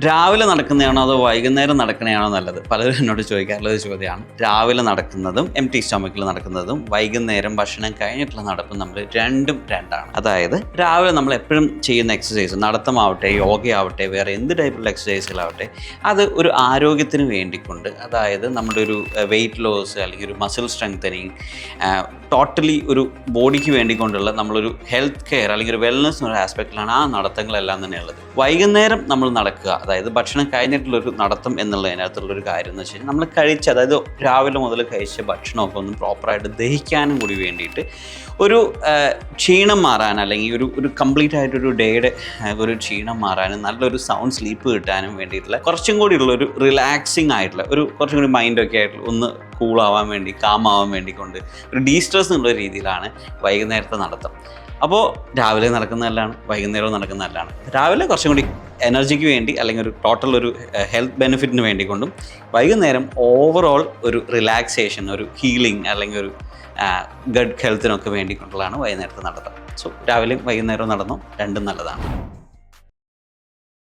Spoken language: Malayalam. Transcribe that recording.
രാവിലെ നടക്കുന്നതാണോ അതോ വൈകുന്നേരം നടക്കുന്നതാണോ നല്ലത്? പലരും എന്നോട് ചോദിക്കാറുള്ള ഒരു ചോദ്യമാണ്. രാവിലെ നടക്കുന്നതും എംപ്റ്റി സ്റ്റൊമക്കിൽ നടക്കുന്നതും വൈകുന്നേരം ഭക്ഷണം കഴിഞ്ഞിട്ടുള്ള നടപ്പും നമ്മൾ രണ്ടാണ്. അതായത് രാവിലെ നമ്മൾ എപ്പോഴും ചെയ്യുന്ന എക്സസൈസ്, നടത്തമാവട്ടെ, യോഗയാവട്ടെ, വേറെ എന്ത് ടൈപ്പുള്ള എക്സസൈസുകളാവട്ടെ, അത് ഒരു ആരോഗ്യത്തിന് വേണ്ടിക്കൊണ്ട്, അതായത് നമ്മുടെ ഒരു വെയിറ്റ് ലോസ് അല്ലെങ്കിൽ ഒരു മസിൽ സ്ട്രെങ്തനിങ്, ടോട്ടലി ഒരു ബോഡിക്ക് വേണ്ടിക്കൊണ്ടുള്ള നമ്മളൊരു ഹെൽത്ത് കെയർ അല്ലെങ്കിൽ ഒരു വെൽനെസ് എന്നൊരു ആസ്പെക്റ്റിലാണ് ആ നടത്തങ്ങളെല്ലാം തന്നെ ഉള്ളത്. വൈകുന്നേരം നമ്മൾ നടക്കുക, അതായത് ഭക്ഷണം കഴിഞ്ഞിട്ടുള്ളൊരു നടത്തം എന്നുള്ളതിനകത്തുള്ളൊരു കാര്യം എന്ന് വെച്ച് കഴിഞ്ഞാൽ നമ്മൾ കഴിച്ച, അതായത് രാവിലെ മുതൽ കഴിച്ച ഭക്ഷണമൊക്കെ ഒന്ന് പ്രോപ്പറായിട്ട് ദഹിക്കാനും കൂടി വേണ്ടിയിട്ട് ഒരു ക്ഷീണം മാറാൻ, അല്ലെങ്കിൽ ഒരു കംപ്ലീറ്റ് ആയിട്ടൊരു ഡേയുടെ ഒരു ക്ഷീണം മാറാനും നല്ലൊരു സൗണ്ട് സ്ലീപ്പ് കിട്ടാനും വേണ്ടിയിട്ടുള്ള കുറച്ചും കൂടി ഉള്ളൊരു റിലാക്സിങ് ആയിട്ടുള്ള കുറച്ചും കൂടി മൈൻഡൊക്കെ ആയിട്ട് ഒന്ന് കൂളാവാൻ വേണ്ടി, കാമാവാൻ വേണ്ടിക്കൊണ്ട് ഒരു ഡീസ്ട്രെസ് എന്നുള്ള രീതിയിലാണ് വൈകുന്നേരത്തെ നടത്തം. അപ്പോൾ രാവിലെ നടക്കുന്നതല്ലാണ്, വൈകുന്നേരവും നടക്കുന്നതല്ലാണ്. രാവിലെ കുറച്ചും കൂടി എനർജിക്ക് വേണ്ടി അല്ലെങ്കിൽ ഒരു ടോട്ടൽ ഒരു ഹെൽത്ത് ബെനിഫിറ്റിന് വേണ്ടിക്കൊണ്ടും, വൈകുന്നേരം ഓവറോൾ ഒരു റിലാക്സേഷൻ, ഒരു ഹീലിംഗ് അല്ലെങ്കിൽ ഒരു ഗഡ് ഹെൽത്തിനൊക്കെ വേണ്ടിക്കൊണ്ടുള്ളതാണ് വൈകുന്നേരത്തെ നടത്തം. സോ രാവിലെയും വൈകുന്നേരവും നടന്നു, രണ്ടും നല്ലതാണ്.